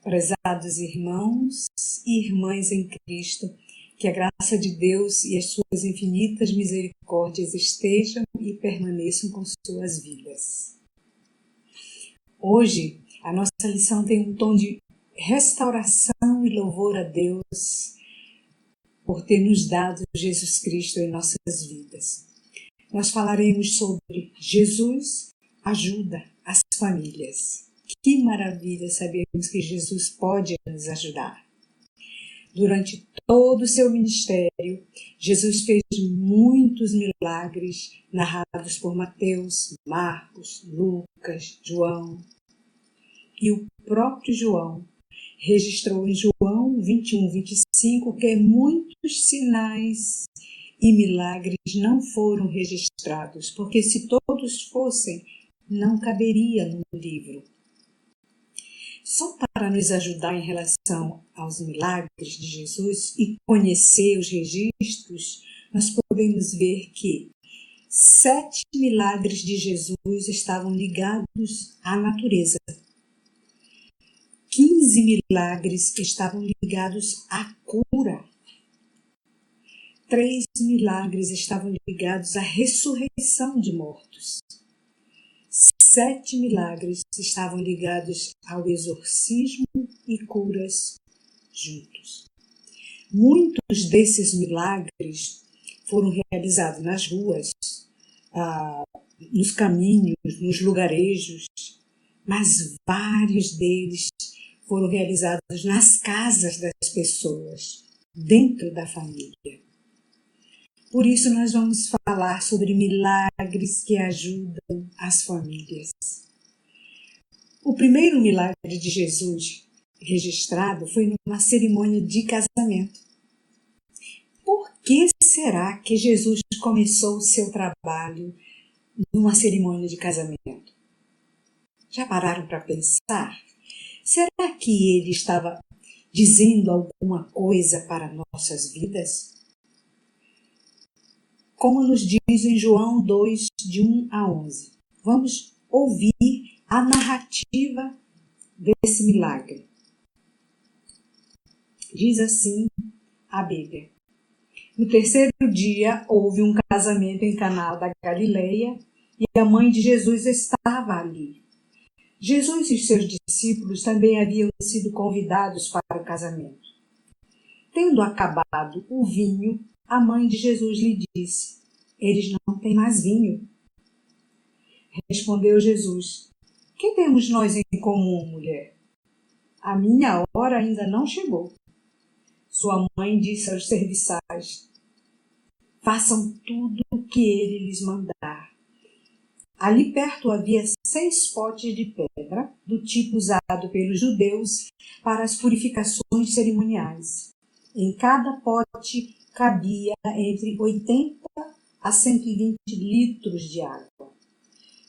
Prezados irmãos e irmãs em Cristo, que a graça de Deus e as suas infinitas misericórdias estejam e permaneçam com suas vidas. Hoje, a nossa lição tem um tom de restauração e louvor a Deus por ter nos dado Jesus Cristo em nossas vidas. Nós falaremos sobre Jesus ajuda as famílias. Que maravilha sabermos que Jesus pode nos ajudar. Durante todo o seu ministério, Jesus fez muitos milagres narrados por Mateus, Marcos, Lucas, João. E o próprio João registrou em João 21, 25 que muitos sinais e milagres não foram registrados, porque se todos fossem, não caberia no livro. Só para nos ajudar em relação aos milagres de Jesus e conhecer os registros, nós podemos ver que 7 milagres de Jesus estavam ligados à natureza. 15 milagres estavam ligados à cura. 3 milagres estavam ligados à ressurreição de mortos. 7 milagres estavam ligados ao exorcismo e curas juntos. Muitos desses milagres foram realizados nas ruas, nos caminhos, nos lugarejos, mas vários deles foram realizados nas casas das pessoas, dentro da família. Por isso nós vamos falar sobre milagres que ajudam as famílias. O primeiro milagre de Jesus registrado foi numa cerimônia de casamento. Por que será que Jesus começou o seu trabalho numa cerimônia de casamento? Já pararam para pensar? Será que ele estava dizendo alguma coisa para nossas vidas? Como nos diz em João 2, de 1 a 11. Vamos ouvir a narrativa desse milagre. Diz assim a Bíblia. No terceiro dia houve um casamento em Caná da Galileia e a mãe de Jesus estava ali. Jesus e seus discípulos também haviam sido convidados para o casamento. Tendo acabado o vinho, a mãe de Jesus lhe disse: eles não têm mais vinho. Respondeu Jesus: que temos nós em comum, mulher? A minha hora ainda não chegou. Sua mãe disse aos serviçais: façam tudo o que ele lhes mandar. Ali perto havia 6 potes de pedra, do tipo usado pelos judeus para as purificações cerimoniais. Em cada pote cabia entre 80 a 120 litros de água.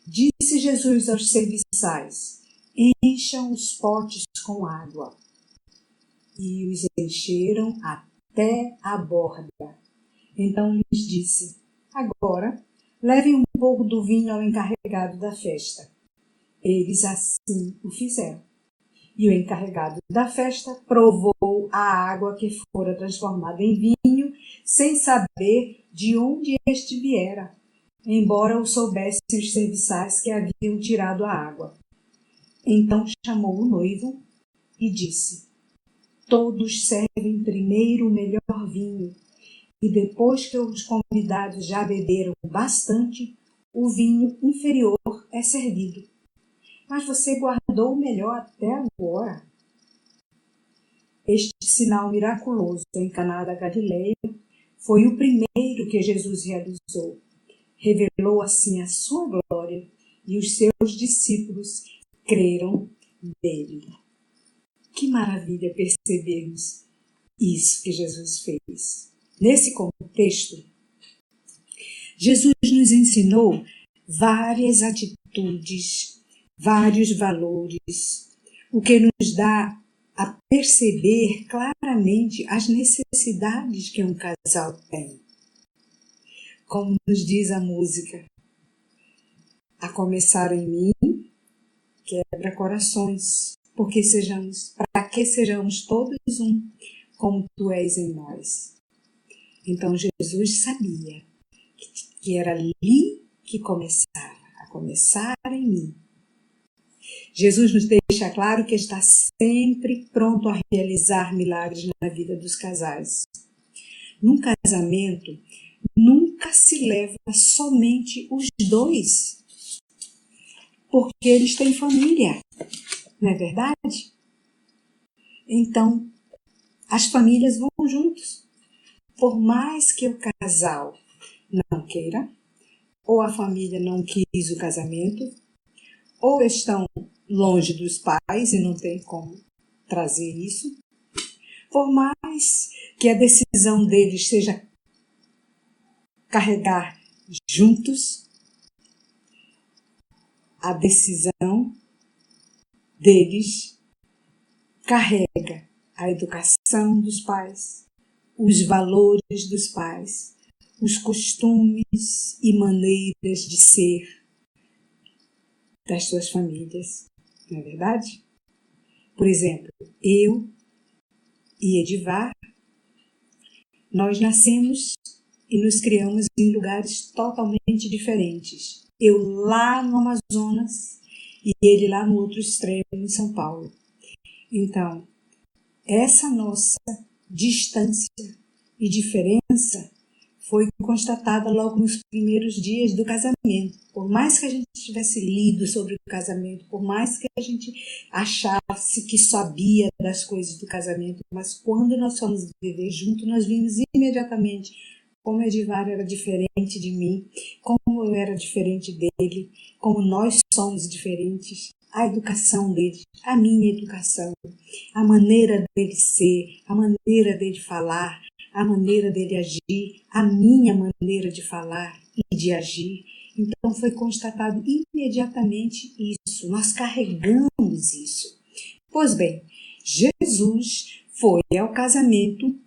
Disse Jesus aos serviçais: encham os potes com água. E os encheram até a borda. Então lhes disse: agora levem um pouco do vinho ao encarregado da festa. Eles assim o fizeram. E o encarregado da festa provou a água que fora transformada em vinho, sem saber de onde este viera, embora o soubessem os serviçais que haviam tirado a água. Então chamou o noivo e disse: todos servem primeiro o melhor vinho, e depois que os convidados já beberam bastante, o vinho inferior é servido. Mas você guardou o melhor até agora. Este sinal miraculoso em Caná da Galileia foi o primeiro que Jesus realizou. Revelou assim a sua glória e os seus discípulos creram nele. Que maravilha percebermos isso que Jesus fez. Nesse contexto, Jesus nos ensinou várias atitudes, vários valores, o que nos dá a perceber claramente as necessidades que um casal tem. Como nos diz a música: a começar em mim, quebra corações, para que sejamos todos um, como tu és em nós. Então Jesus sabia que era ali que começava, a começar em mim. Jesus nos deixa claro que está sempre pronto a realizar milagres na vida dos casais. Num casamento, nunca se leva somente os dois, porque eles têm família, não é verdade? Então, as famílias vão juntos. Por mais que o casal não queira, ou a família não quis o casamento, ou estão longe dos pais e não tem como trazer isso, por mais que a decisão deles seja carregar juntos, a decisão deles carrega a educação dos pais, os valores dos pais, os costumes e maneiras de ser das suas famílias, não é verdade? Por exemplo, eu e Edivar, nós nascemos e nos criamos em lugares totalmente diferentes. Eu lá no Amazonas e ele lá no outro extremo, em São Paulo. Então, essa nossa distância e diferença foi constatada logo nos primeiros dias do casamento. Por mais que a gente tivesse lido sobre o casamento, por mais que a gente achasse que sabia das coisas do casamento, mas quando nós fomos viver juntos, nós vimos imediatamente como Edivar era diferente de mim, como eu era diferente dele, como nós somos diferentes, a educação dele, a minha educação, a maneira dele ser, a maneira dele falar, a maneira dele agir, a minha maneira de falar e de agir. Então foi constatado imediatamente isso, nós carregamos isso. Pois bem, Jesus foi ao casamento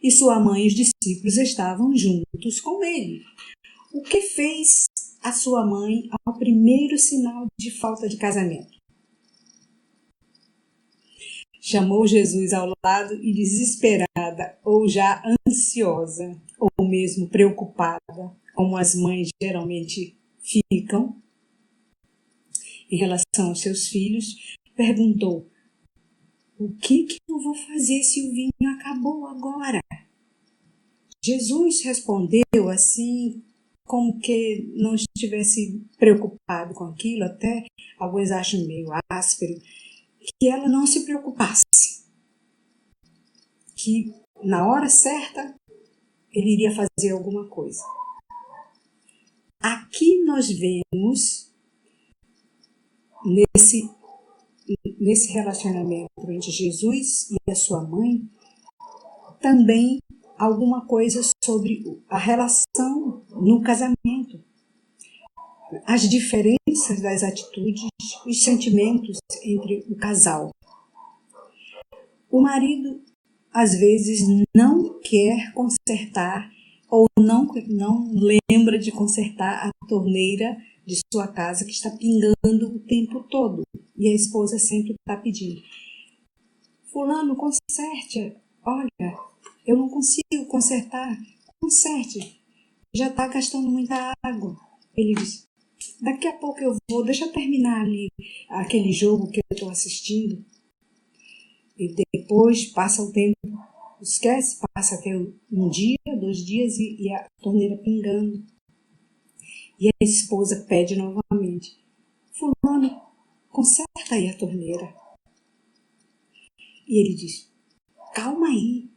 e sua mãe e os discípulos estavam juntos com ele. O que fez a sua mãe ao primeiro sinal de falta de casamento? Chamou Jesus ao lado e, desesperada ou já ansiosa ou mesmo preocupada, como as mães geralmente ficam em relação aos seus filhos, perguntou: o que eu vou fazer se o vinho acabou agora? Jesus respondeu assim, como que não estivesse preocupado com aquilo, até alguns acham meio áspero, que ela não se preocupasse, que na hora certa ele iria fazer alguma coisa. Aqui nós vemos nesse relacionamento entre Jesus e a sua mãe também alguma coisa sobre a relação no casamento, as diferenças das atitudes, os sentimentos entre o casal. O marido, às vezes, não quer consertar ou não lembra de consertar a torneira de sua casa que está pingando o tempo todo. E a esposa sempre está pedindo: fulano, conserte. Olha, eu não consigo consertar. Conserte. Já está gastando muita água. Ele diz: daqui a pouco eu vou, deixa eu terminar ali aquele jogo que eu estou assistindo. E depois passa o tempo, esquece, passa até um dia, 2 dias e a torneira pingando. E a esposa pede novamente: fulano, conserta aí a torneira. E ele diz: calma aí,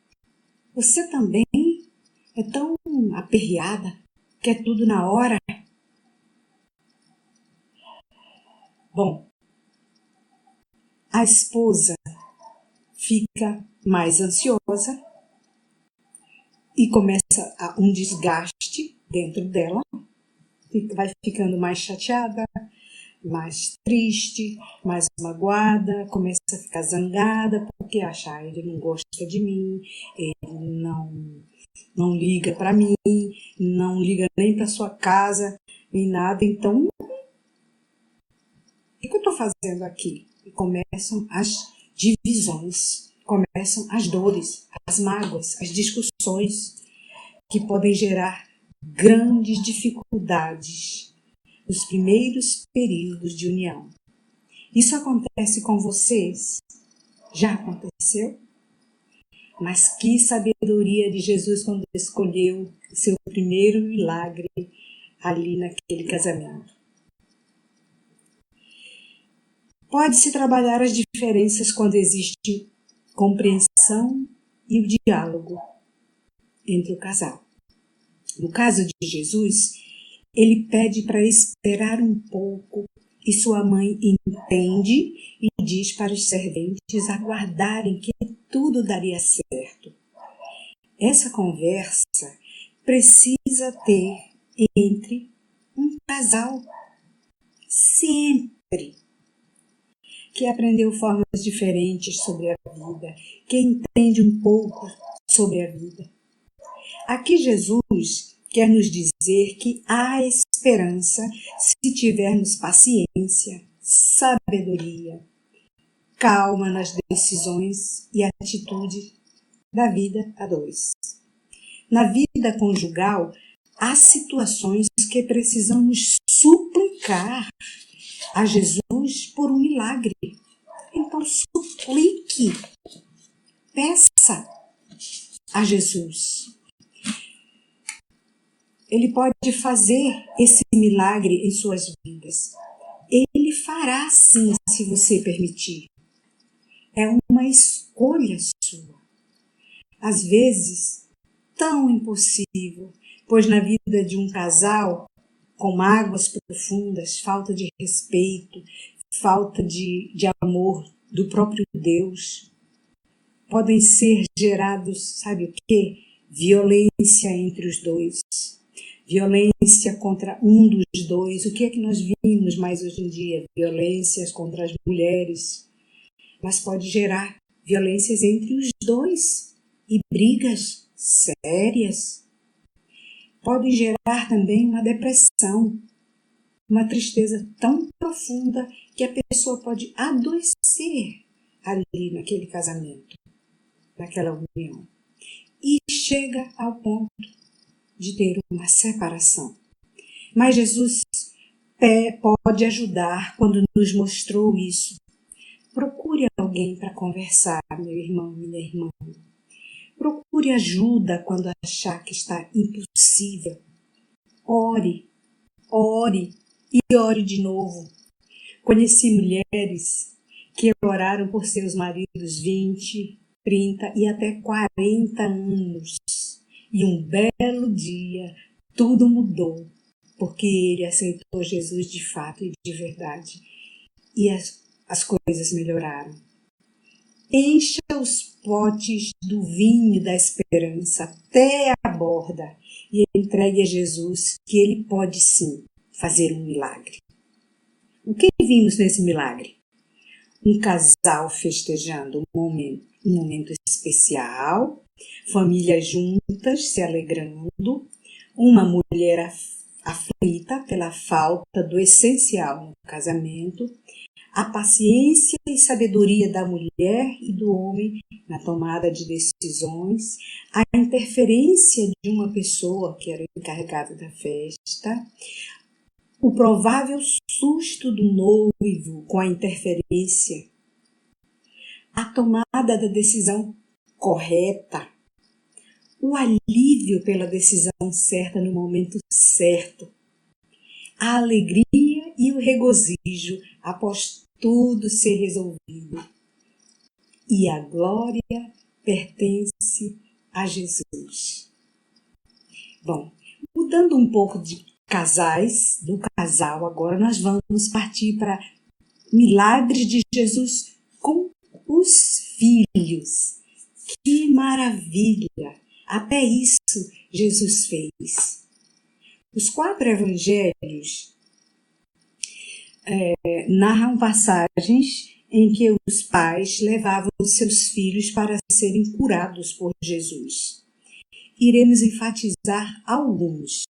você também é tão aperreada, quer tudo na hora. Bom, a esposa fica mais ansiosa e começa um desgaste dentro dela, vai ficando mais chateada, mais triste, mais magoada, começa a ficar zangada porque acha: ele não gosta de mim, ele não liga para mim, não liga nem para sua casa, nem nada. Então, o que eu estou fazendo aqui? e começam as divisões, começam as dores, as mágoas, as discussões que podem gerar grandes dificuldades nos primeiros períodos de união. Isso acontece com vocês? Já aconteceu? Mas que sabedoria de Jesus quando escolheu o seu primeiro milagre ali naquele casamento. Pode-se trabalhar as diferenças quando existe compreensão e o diálogo entre o casal. No caso de Jesus, ele pede para esperar um pouco e sua mãe entende e diz para os serventes aguardarem que tudo daria certo. Essa conversa precisa ter entre um casal sempre que aprendeu formas diferentes sobre a vida, que entende um pouco sobre a vida. Aqui Jesus quer nos dizer que há esperança se tivermos paciência, sabedoria, calma nas decisões e atitude da vida a dois. Na vida conjugal, há situações que precisamos suplicar a Jesus por um milagre. Então suplique, peça a Jesus. Ele pode fazer esse milagre em suas vidas. Ele fará sim, se você permitir. É uma escolha sua. Às vezes, tão impossível, pois na vida de um casal, com mágoas profundas, falta de respeito, falta de amor do próprio Deus, podem ser gerados, sabe o quê? Violência entre os dois. Violência contra um dos dois. O que é que nós vimos mais hoje em dia? Violências contra as mulheres. Mas pode gerar violências entre os dois e brigas sérias. Podem gerar também uma depressão, uma tristeza tão profunda que a pessoa pode adoecer ali naquele casamento, naquela união. E chega ao ponto de ter uma separação. Mas Jesus pode ajudar quando nos mostrou isso. Procure alguém para conversar, meu irmão, minha irmã. Procure ajuda quando achar que está impossível. Ore, ore e ore de novo. Conheci mulheres que oraram por seus maridos 20, 30 e até 40 anos. E um belo dia, tudo mudou, porque ele aceitou Jesus de fato e de verdade. E as coisas melhoraram. Encha os potes do vinho da esperança até a borda e entregue a Jesus, que ele pode sim fazer um milagre. O que vimos nesse milagre? Um casal festejando um momento especial, famílias juntas se alegrando, uma mulher aflita pela falta do essencial no casamento, a paciência e sabedoria da mulher e do homem na tomada de decisões, a interferência de uma pessoa que era encarregada da festa, o provável susto do noivo com a interferência, a tomada da decisão correta, o alívio pela decisão certa no momento certo, a alegria e o regozijo após tudo ser resolvido. E a glória pertence a Jesus. Bom, mudando um pouco de do casal, agora nós vamos partir para milagres de Jesus com os filhos. Que maravilha! Até isso Jesus fez. Os 4 evangelhos narram passagens em que os pais levavam seus filhos para serem curados por Jesus. Iremos enfatizar alguns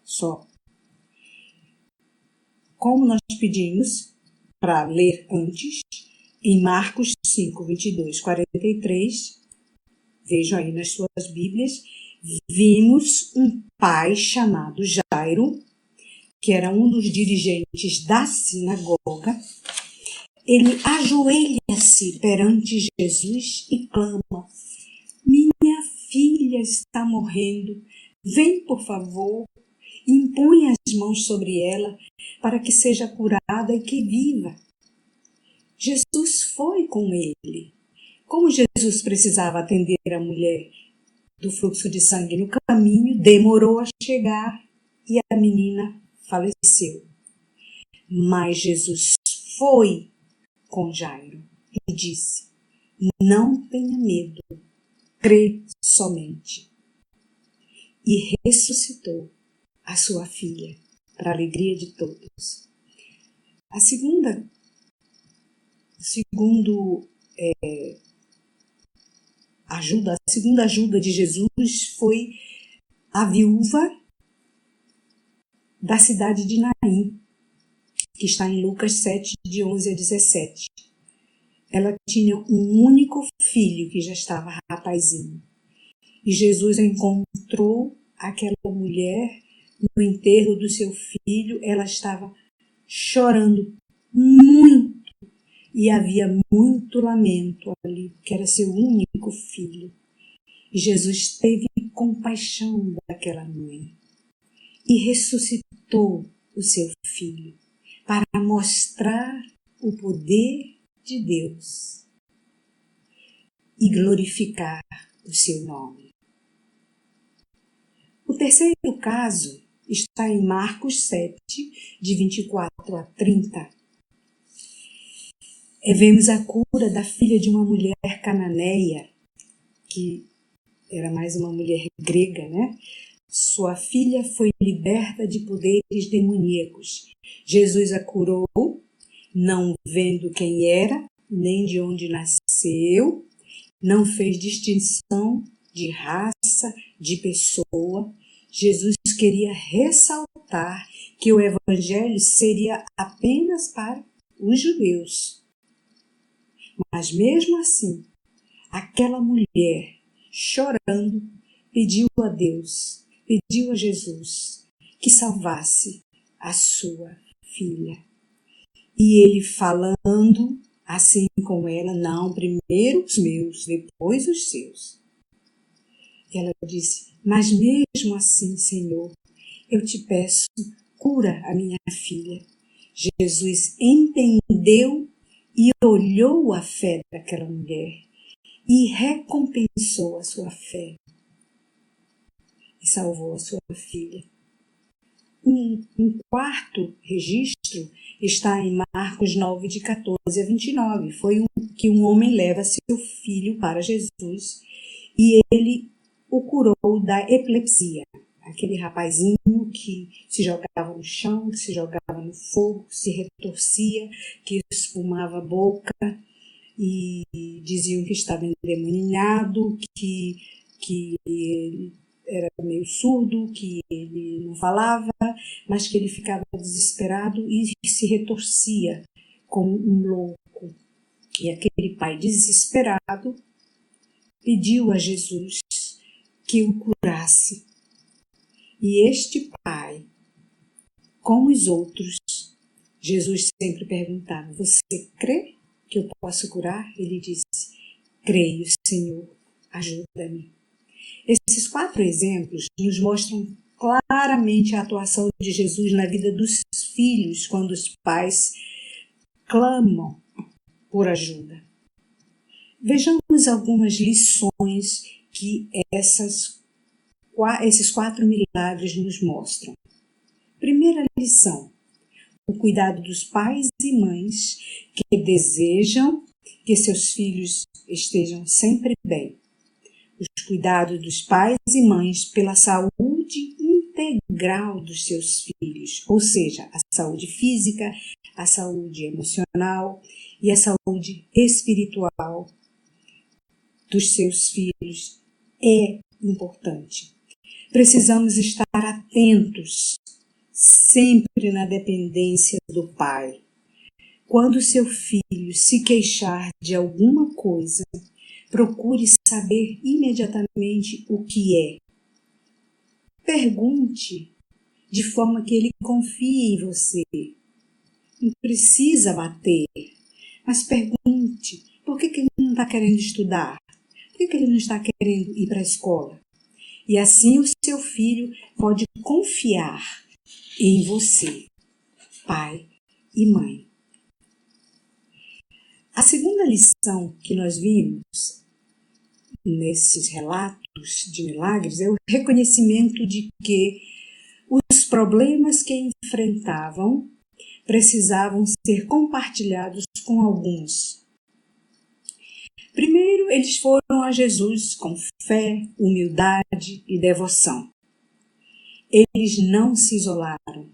só. Como nós pedimos, para ler antes, em Marcos 5, 22, 43, vejam aí nas suas Bíblias, vimos um pai chamado Jairo, que era um dos dirigentes da sinagoga. Ele ajoelha-se perante Jesus e clama: minha filha está morrendo, vem por favor, impõe as mãos sobre ela para que seja curada e que viva. Jesus foi com ele. Como Jesus precisava atender a mulher do fluxo de sangue no caminho, demorou a chegar e a menina faleceu. Mas Jesus foi com Jairo e disse: não tenha medo, crê somente. E ressuscitou a sua filha, para a alegria de todos. A segunda ajuda de Jesus foi a viúva da cidade de Naim, que está em Lucas 7, de 11 a 17. Ela tinha um único filho que já estava rapazinho. E Jesus encontrou aquela mulher no enterro do seu filho. Ela estava chorando muito e havia muito lamento ali, porque era seu único filho. E Jesus teve compaixão daquela mãe e ressuscitou o seu filho para mostrar o poder de Deus e glorificar o seu nome. O terceiro caso está em Marcos 7, de 24 a 30. Vemos a cura da filha de uma mulher cananeia, que era mais uma mulher grega, né? Sua filha foi liberta de poderes demoníacos. Jesus a curou, não vendo quem era, nem de onde nasceu, não fez distinção de raça, de pessoa. Jesus queria ressaltar que o evangelho seria apenas para os judeus. Mas mesmo assim, aquela mulher, chorando, pediu a Deus, pediu a Jesus que salvasse a sua filha. E ele falando assim com ela: não, primeiro os meus, depois os seus. Ela disse: mas mesmo assim, Senhor, eu te peço, cura a minha filha. Jesus entendeu e olhou a fé daquela mulher e recompensou a sua fé e salvou a sua filha. Um quarto registro está em Marcos 9, de 14 a 29. Foi que um homem leva seu filho para Jesus e ele o curou da epilepsia. Aquele rapazinho que se jogava no chão, que se jogava no fogo, se retorcia, que espumava a boca e diziam que estava endemoniado, que ele era meio surdo, que ele não falava, mas que ele ficava desesperado e se retorcia como um louco. E aquele pai desesperado pediu a Jesus que o curasse. E este pai, como os outros, Jesus sempre perguntava: você crê que eu posso curar? Ele disse: creio, Senhor, ajuda-me. Esses 4 exemplos nos mostram claramente a atuação de Jesus na vida dos filhos quando os pais clamam por ajuda. Vejamos algumas lições que esses 4 milagres nos mostram. Primeira lição: o cuidado dos pais e mães que desejam que seus filhos estejam sempre bem. Os cuidados dos pais e mães pela saúde integral dos seus filhos, ou seja, a saúde física, a saúde emocional e a saúde espiritual dos seus filhos é importante. Precisamos estar atentos, sempre na dependência do pai. Quando seu filho se queixar de alguma coisa, procure saber imediatamente o que é. Pergunte de forma que ele confie em você. Não precisa bater, mas pergunte por que ele não está querendo estudar, por que ele não está querendo ir para a escola. E assim o seu filho pode confiar em você, pai e mãe. A segunda lição que nós vimos nesses relatos de milagres é o reconhecimento de que os problemas que enfrentavam precisavam ser compartilhados com alguns. Primeiro, eles foram a Jesus com fé, humildade e devoção. Eles não se isolaram,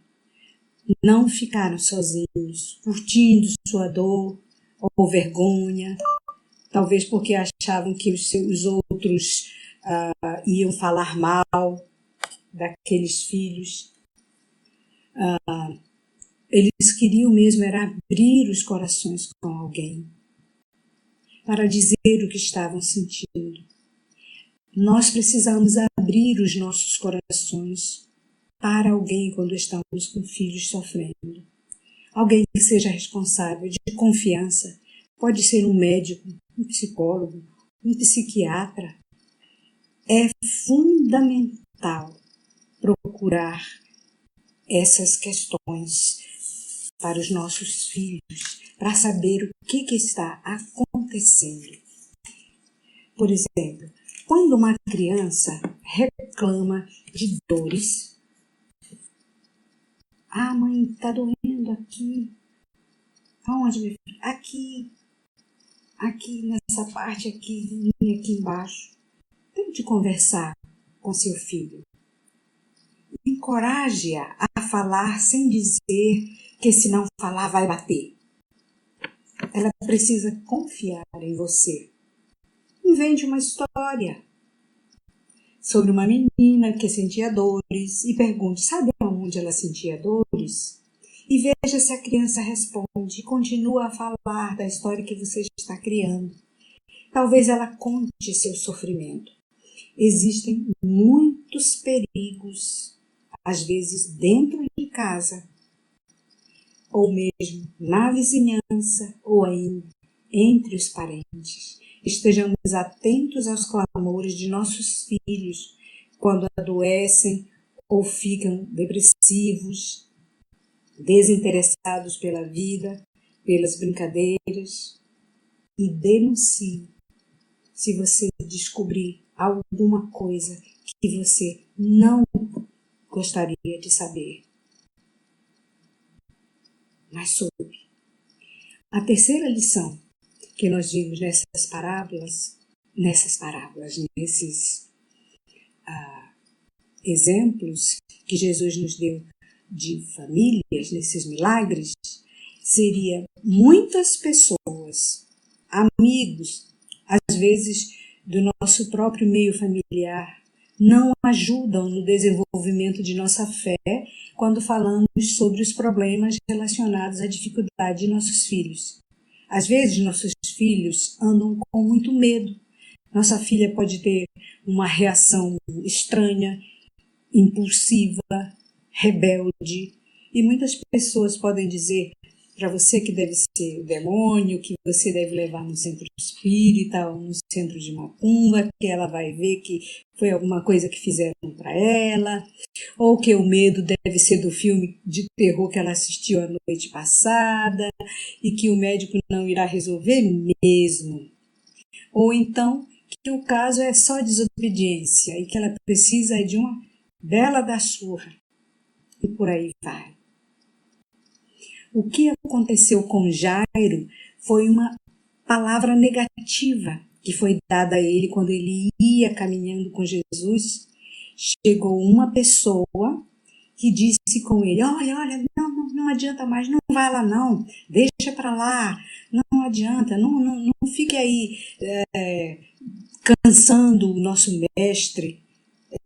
não ficaram sozinhos, curtindo sua dor ou vergonha, talvez porque achavam que os seus outros iam falar mal daqueles filhos. Eles queriam mesmo era abrir os corações com alguém, para dizer o que estavam sentindo. Nós precisamos abrir os nossos corações para alguém quando estamos com filhos sofrendo. Alguém que seja responsável, de confiança. Pode ser um médico, um psicólogo, um psiquiatra. É fundamental procurar essas questões para os nossos filhos, para saber o que está acontecendo. Por exemplo, quando uma criança reclama de dores, mãe, está doendo aqui. Aonde, meu filho? Aqui nessa parte aqui embaixo. Tente conversar com seu filho. Encoraje-a a falar sem dizer que se não falar vai bater. Ela precisa confiar em você. Invente uma história sobre uma menina que sentia dores e pergunte, sabe aonde ela sentia dores? E veja se a criança responde e continua a falar da história que você está criando. Talvez ela conte seu sofrimento. Existem muitos perigos, às vezes dentro de casa, ou mesmo na vizinhança, ou ainda entre os parentes. Estejamos atentos aos clamores de nossos filhos quando adoecem ou ficam depressivos, desinteressados pela vida, pelas brincadeiras, e denuncie se você descobrir alguma coisa que você não gostaria de saber, mas soube. A terceira lição que nós vimos nesses exemplos que Jesus nos deu de famílias, nesses milagres, seria muitas pessoas, amigos, às vezes do nosso próprio meio familiar, não ajudam no desenvolvimento de nossa fé quando falamos sobre os problemas relacionados à dificuldade de nossos filhos. Às vezes, nossos filhos andam com muito medo. Nossa filha pode ter uma reação estranha, impulsiva, rebelde. E muitas pessoas podem dizer para você que deve ser o demônio, que você deve levar no centro espírita ou no centro de macumba, que ela vai ver que foi alguma coisa que fizeram para ela, ou que o medo deve ser do filme de terror que ela assistiu a noite passada e que o médico não irá resolver mesmo. Ou então que o caso é só desobediência e que ela precisa de uma bela da surra. E por aí vai. O que aconteceu com Jairo foi uma palavra negativa que foi dada a ele quando ele ia caminhando com Jesus. Chegou uma pessoa que disse com ele, olha, não adianta mais, não vai lá não, deixa para lá, não adianta, não fique aí cansando o nosso mestre,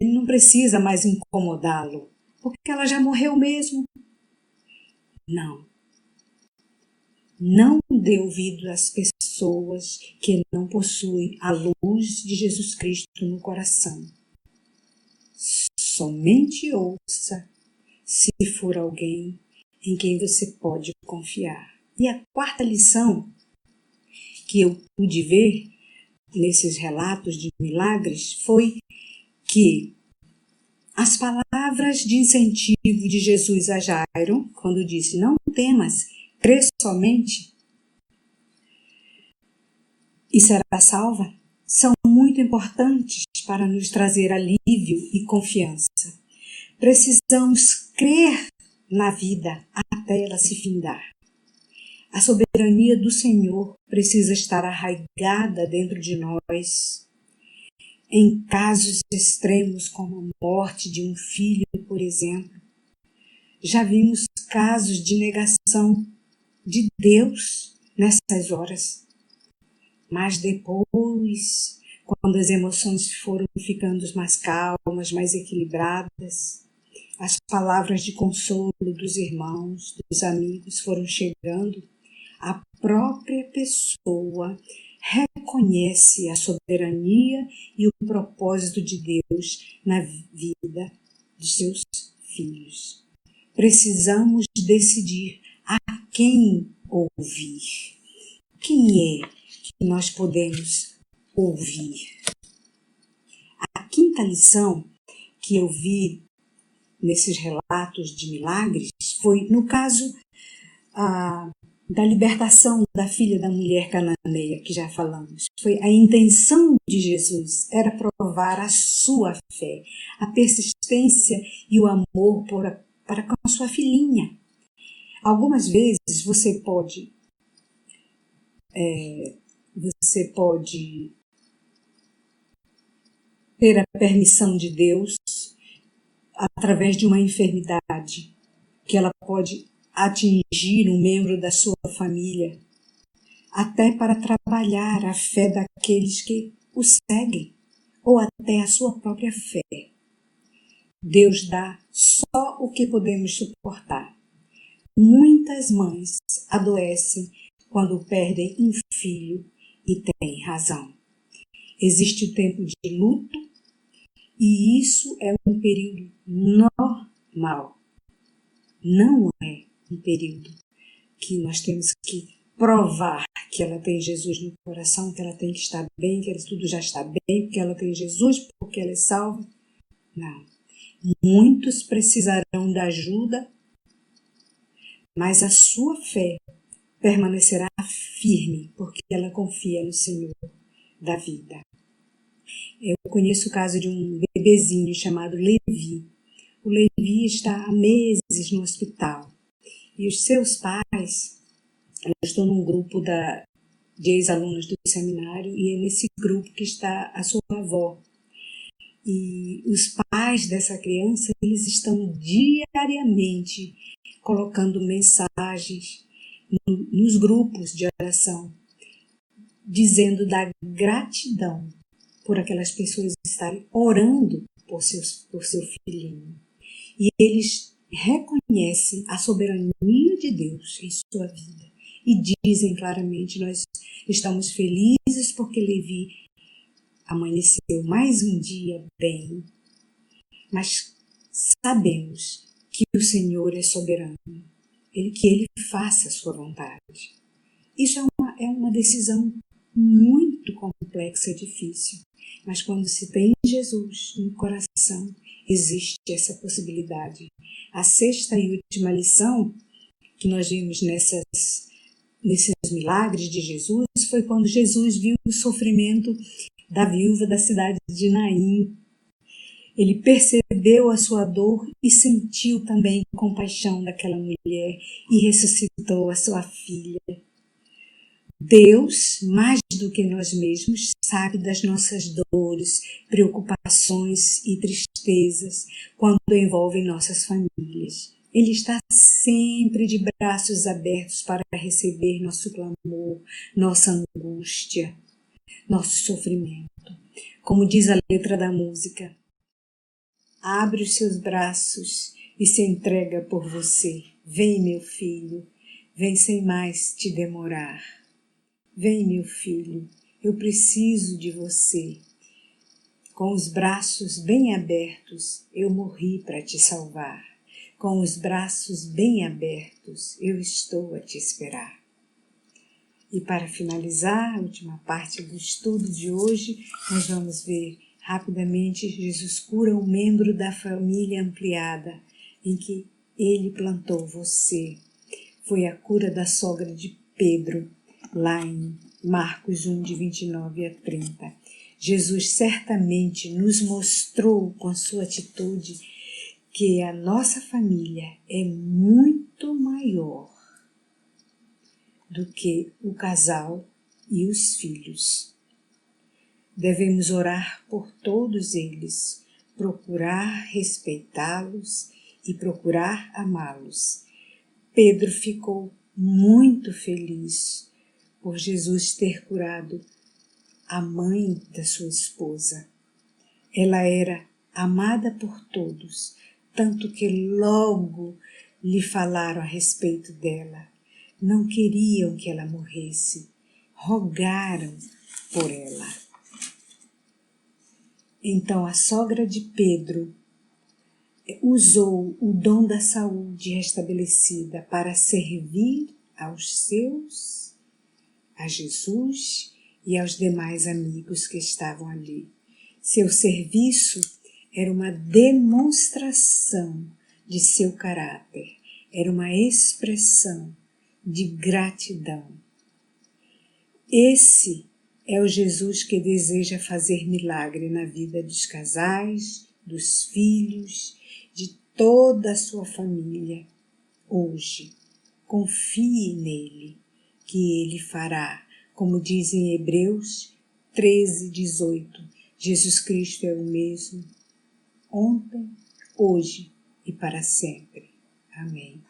ele não precisa mais incomodá-lo, porque ela já morreu mesmo. Não. Não dê ouvido às pessoas que não possuem a luz de Jesus Cristo no coração. Somente ouça se for alguém em quem você pode confiar. E a quarta lição que eu pude ver nesses relatos de milagres foi que as palavras de incentivo de Jesus a Jairo, quando disse, não temas, crê somente e será salva, são muito importantes para nos trazer alívio e confiança. Precisamos crer na vida até ela se findar. A soberania do Senhor precisa estar arraigada dentro de nós. Em casos extremos como a morte de um filho, por exemplo, já vimos casos de negação de Deus nessas horas. Mas depois, quando as emoções foram ficando mais calmas, mais equilibradas, as palavras de consolo dos irmãos, dos amigos foram chegando, a própria pessoa reconhece a soberania e o propósito de Deus na vida de seus filhos. Precisamos decidir a quem ouvir. Quem é que nós podemos ouvir? A quinta lição que eu vi nesses relatos de milagres foi, no caso da libertação da filha da mulher cananeia, que já falamos. Foi a intenção de Jesus, era provar a sua fé, a persistência e o amor para com a sua filhinha. Algumas vezes você pode ter a permissão de Deus através de uma enfermidade, que ela pode atingir um membro da sua família, até para trabalhar a fé daqueles que o seguem, ou até a sua própria fé. Deus dá só o que podemos suportar. Muitas mães adoecem quando perdem um filho e têm razão. Existe o tempo de luto e isso é um período normal. Não é um período que nós temos que provar que ela tem Jesus no coração, que ela tem que estar bem, que tudo já está bem, que ela tem Jesus porque ela é salva. Não. Muitos precisarão da ajuda, mas a sua fé permanecerá firme porque ela confia no Senhor da vida. Eu conheço o caso de um bebezinho chamado Levi. O Levi está há meses no hospital e os seus pais, eu estou num grupo de ex-alunos do seminário e é nesse grupo que está a sua avó. E os pais dessa criança, eles estão diariamente colocando mensagens nos grupos de oração, dizendo da gratidão por aquelas pessoas estarem orando por seu filhinho. E eles reconhecem a soberania de Deus em sua vida. E dizem claramente, nós estamos felizes porque Levi amanheceu mais um dia bem. Mas sabemos que o Senhor é soberano, que Ele faça a sua vontade. Isso é uma decisão muito complexa e difícil. Mas quando se tem Jesus no coração, existe essa possibilidade. A sexta e última lição que nós vimos nesses milagres de Jesus foi quando Jesus viu o sofrimento da viúva da cidade de Naim. Ele percebeu a sua dor e sentiu também compaixão daquela mulher e ressuscitou a sua filha. Deus, mais do que nós mesmos, sabe das nossas dores, preocupações e tristezas quando envolvem nossas famílias. Ele está sempre de braços abertos para receber nosso clamor, nossa angústia, nosso sofrimento. Como diz a letra da música, abre os seus braços e se entrega por você. Vem, meu filho, vem sem mais te demorar. Vem, meu filho, eu preciso de você. Com os braços bem abertos, eu morri para te salvar. Com os braços bem abertos, eu estou a te esperar. E para finalizar a última parte do estudo de hoje, nós vamos ver rapidamente Jesus cura um membro da família ampliada em que ele plantou você. Foi a cura da sogra de Pedro, lá em Marcos 1, de 29 a 30. Jesus certamente nos mostrou com sua atitude que a nossa família é muito maior do que o casal e os filhos. Devemos orar por todos eles, procurar respeitá-los e procurar amá-los. Pedro ficou muito feliz por Jesus ter curado a mãe da sua esposa. Ela era amada por todos, tanto que logo lhe falaram a respeito dela. Não queriam que ela morresse, rogaram por ela. Então a sogra de Pedro usou o dom da saúde restabelecida para servir aos seus, a Jesus e aos demais amigos que estavam ali. Seu serviço era uma demonstração de seu caráter, era uma expressão de gratidão. Esse é o Jesus que deseja fazer milagre na vida dos casais, dos filhos, de toda a sua família. Hoje, confie nele, que ele fará, como diz em Hebreus 13, 18. Jesus Cristo é o mesmo, ontem, hoje e para sempre. Amém.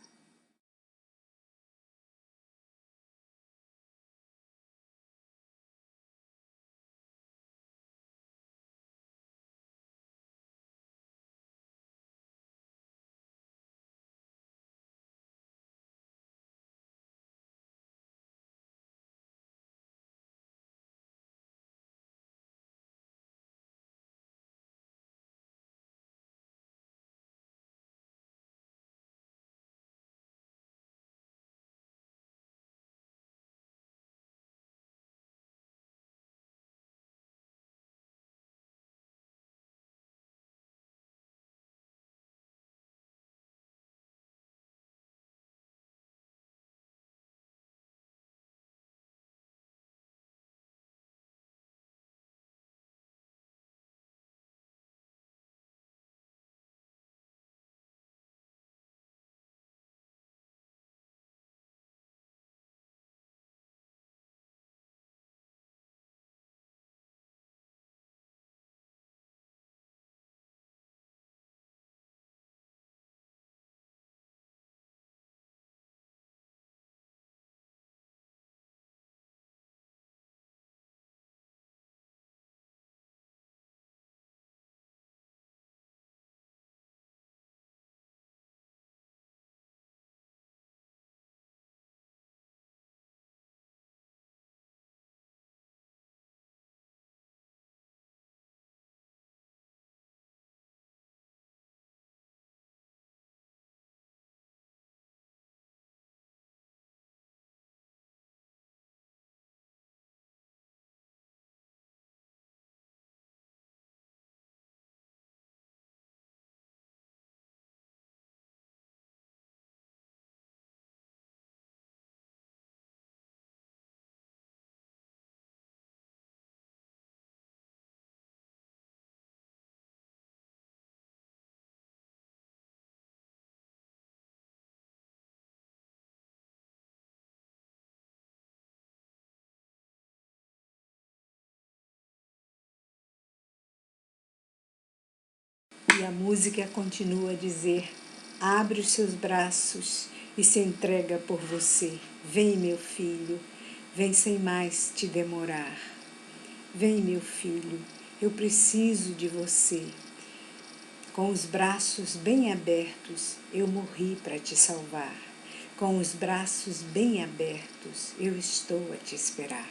E a música continua a dizer: abre os seus braços e se entrega por você. Vem, meu filho, vem sem mais te demorar. Vem, meu filho, eu preciso de você. Com os braços bem abertos, eu morri para te salvar. Com os braços bem abertos, eu estou a te esperar.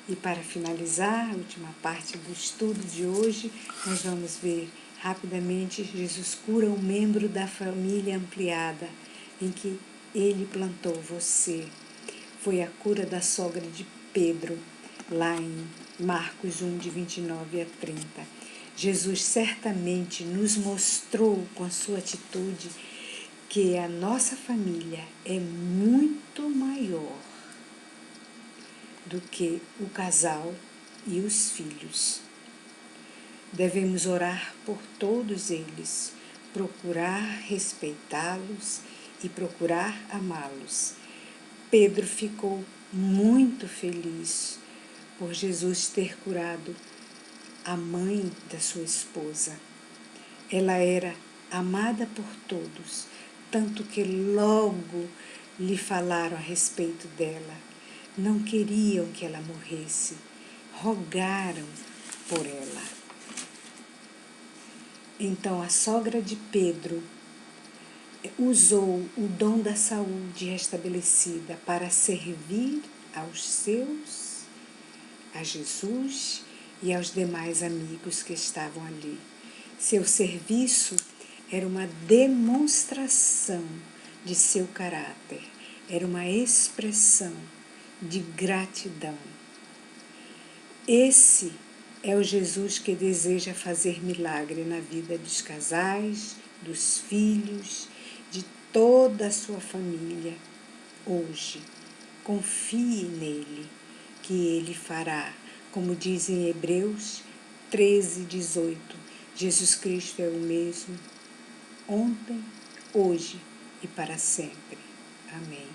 E para finalizar a última parte do estudo de hoje, nós vamos ver rapidamente Jesus cura um membro da família ampliada em que ele plantou você. Foi a cura da sogra de Pedro, lá em Marcos 1, de 29 a 30. Jesus certamente nos mostrou com a sua atitude que a nossa família é muito maior do que o casal e os filhos. Devemos orar por todos eles, procurar respeitá-los e procurar amá-los. Pedro ficou muito feliz por Jesus ter curado a mãe da sua esposa. Ela era amada por todos, tanto que logo lhe falaram a respeito dela. Não queriam que ela morresse, rogaram por ela. Então a sogra de Pedro usou o dom da saúde restabelecida para servir a Jesus e aos demais amigos que estavam ali. Seu serviço era uma demonstração de seu caráter, era uma expressão de gratidão. Esse é o Jesus que deseja fazer milagre na vida dos casais, dos filhos, de toda a sua família. Hoje, confie nele, que ele fará. Como diz em Hebreus 13:18, Jesus Cristo é o mesmo ontem, hoje e para sempre. Amém.